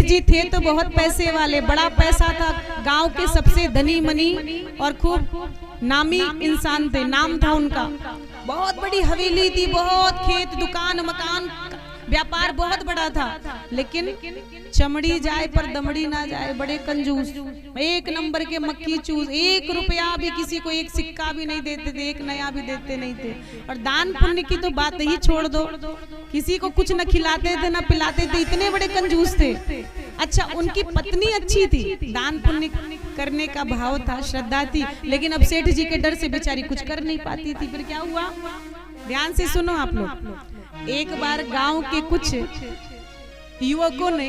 जी थे तो बहुत पैसे वाले, बड़ा पैसा था, गांव के सबसे धनी मनी और खूब नामी इंसान थे, नाम था उनका। बहुत बड़ी हवेली थी, बहुत खेत दुकान मकान, व्यापार बहुत बड़ा था। लेकिन चमड़ी जाए पर दमड़ी ना जाए, बड़े कंजूस, एक नंबर के मक्खी चूस। 1 रुपया भी किसी को, एक सिक्का भी नहीं देते थे, एक नया भी देते नहीं थे। और दान पुण्य की तो बात ही छोड़ दो, किसी को कुछ न खिलाते थे न पिलाते थे, इतने बड़े कंजूस थे। अच्छा, उनकी पत्नी अच्छी थी, दान पुण्य करने का भाव था, श्रद्धा थी, लेकिन अब सेठ जी के डर से बेचारी कुछ कर नहीं पाती थी। फिर क्या हुआ, ध्यान से सुनो आप लोग। एक बार गांव के कुछ युवकों ने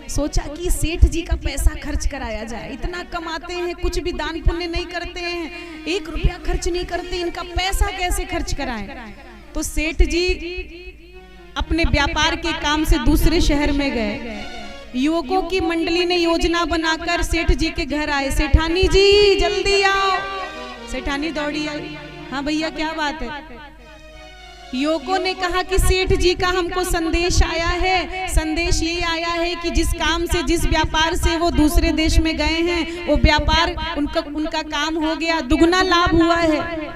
सोचा कि सेठ जी का पैसा खर्च कराया जाए, इतना कमाते हैं, कुछ भी दान पुण्य नहीं करते हैं, 1 रुपया खर्च नहीं करते, इनका पैसा कैसे खर्च कराएं। तो सेठ जी अपने व्यापार के काम से दूसरे शहर में गए। युवकों की मंडली ने योजना बनाकर सेठ जी के घर आए। सेठानी जी जल्दी आओ। सेठानी दौड़ी आई, हाँ भैया क्या बात है। युवकों ने कहा कि सेठ जी का हमको संदेश आया है, संदेश ये आया है कि जिस काम से, जिस व्यापार से वो दूसरे देश में गए हैं, वो व्यापार उनका काम हो गया, दुगना लाभ हुआ है।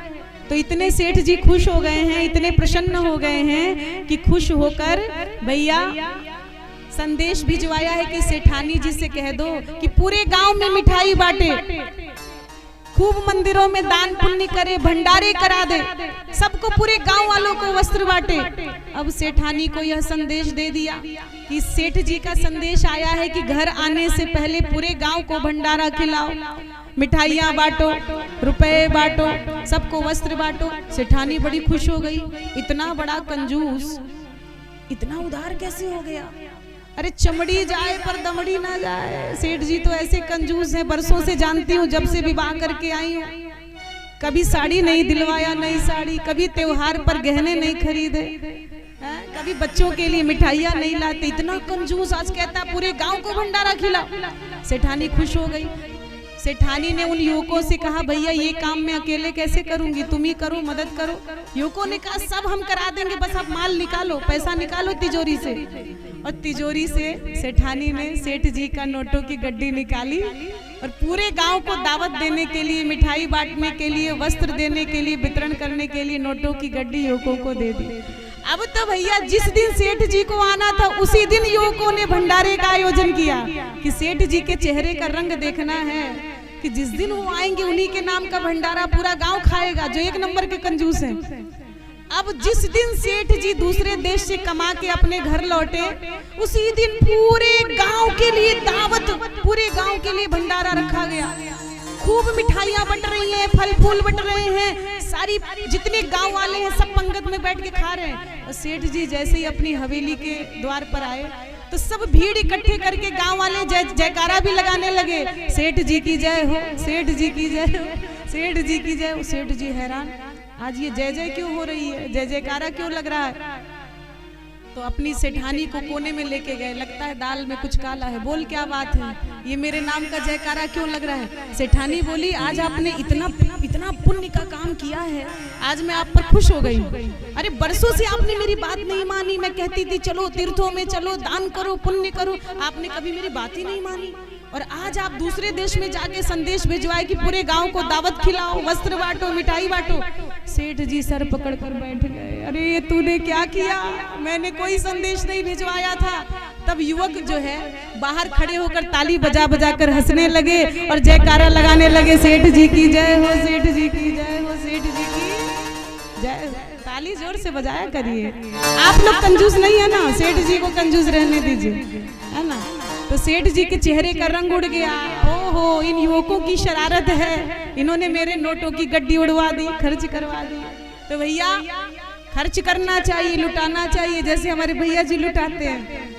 तो इतने सेठ जी खुश हो गए हैं, इतने प्रसन्न हो गए हैं कि खुश होकर भैया संदेश भिजवाया है कि सेठानी जी से कह दो कि पूरे गांव में मिठाई बांटे, खूब मंदिरों में दान पुण्य करे, भंडारे करा दे, सबको, पूरे गांव वालों को वस्त्र बांटे। अब सेठानी को यह संदेश दे दिया कि सेठ जी का संदेश आया है कि घर आने से पहले पूरे गांव को भंडारा खिलाओ, मिठाइयाँ बांटो, रुपए बांटो, सबको वस्त्र बांटो। सेठानी बड़ी खुश हो गई, इतना बड़ा कंजूस इतना उदार कैसे हो गया। अरे चमड़ी जाए पर दमड़ी ना जाए, सेठ जी तो ऐसे कंजूस हैं, बरसों से जानती हूँ, जब से विवाह करके आई हूँ, कभी साड़ी नहीं दिलवाया, नई साड़ी, कभी त्योहार पर गहने नहीं खरीदे, कभी बच्चों के लिए मिठाइयाँ नहीं लाते, इतना कंजूस। आज कहता पूरे गांव को भंडारा खिलाओ। सेठानी खुश हो गई। सेठानी ने उन युवकों से कहा भैया ये काम मैं अकेले कैसे करूंगी, तुम ही करो, मदद करो। युवकों ने कहा सब हम करा देंगे, बस आप माल निकालो, पैसा निकालो तिजोरी से। और तिजोरी से सेठानी ने सेठ जी का नोटों की गड्डी निकाली और पूरे गांव को दावत देने के लिए, मिठाई बांटने के लिए, वस्त्र देने के लिए, वितरण करने के लिए नोटों की गड्डी युवकों को दे दी। अब तो भैया जिस दिन सेठ जी को आना था उसी दिन युवकों ने भंडारे का आयोजन किया कि सेठ जी के चेहरे का रंग देखना है कि जिस दिन वो आएंगे उन्हीं के नाम का भंडारा पूरा गांव खाएगा, जो 1 नंबर के कंजूस हैं। अब जिस दिन सेठ जी दूसरे देश से कमा के अपने घर लौटे, उसी दिन पूरे गांव के लिए दावत, पूरे गांव के लिए भंडारा रखा गया। खूब मिठाइयाँ बंट रही हैं, फल फूल बंट रहे हैं, सारी जितने गांव वाले हैं सब पंगत में बैठ के खा रहे हैं। और सेठ जी जैसे ही अपनी हवेली के द्वार पर आए तो सब भीड़ इकट्ठे करके गांव वाले जयकारा भी लगाने लगे, सेठ जी की जय हो, सेठ जी की जय हो, सेठ जी की जय हो। सेठ जी हैरान, आज ये जय जय क्यों हो रही है, जय जयकारा क्यों लग रहा है। तो अपनी सेठानी को कोने में लेके गए, लगता है दाल में कुछ काला है, बोल क्या बात है, ये मेरे नाम का जयकारा क्यों लग रहा है। सेठानी बोली आज आपने इतना पुण्य का काम किया है, आज मैं आप पर खुश हो गई। अरे बरसों से आपने मेरी बात नहीं मानी, मैं कहती थी चलो तीर्थों में चलो, दान करो, पुण्य करो, आपने कभी मेरी बात ही नहीं मानी। और आज आप दूसरे देश में जाके संदेश भिजवाए कि पूरे गांव को दावत खिलाओ, वस्त्र बांटो, मिठाई बांटो। सेठ जी सर पकड़कर बैठ गए, अरे ये तूने क्या किया, मैंने कोई संदेश नहीं भिजवाया था। तब युवक जो है बाहर खड़े होकर ताली बजा बजा कर हंसने लगे और जयकारा लगाने लगे, सेठ जी की जय हो, सेठ जी की जय हो, सेठ जी की जय। ताली जोर से बजाया करिए, आप लोग कंजूस नहीं है ना, सेठ जी को कंजूस रहने दीजिए, है ना। तो सेठ जी के चेहरे का रंग उड़ गया, ओहो इन युवकों की शरारत है, इन्होंने मेरे नोटों की गड्डी उड़वा दी, खर्च करवा दी। तो भैया खर्च करना चाहिए, लुटाना चाहिए, जैसे हमारे भैया जी लुटाते हैं।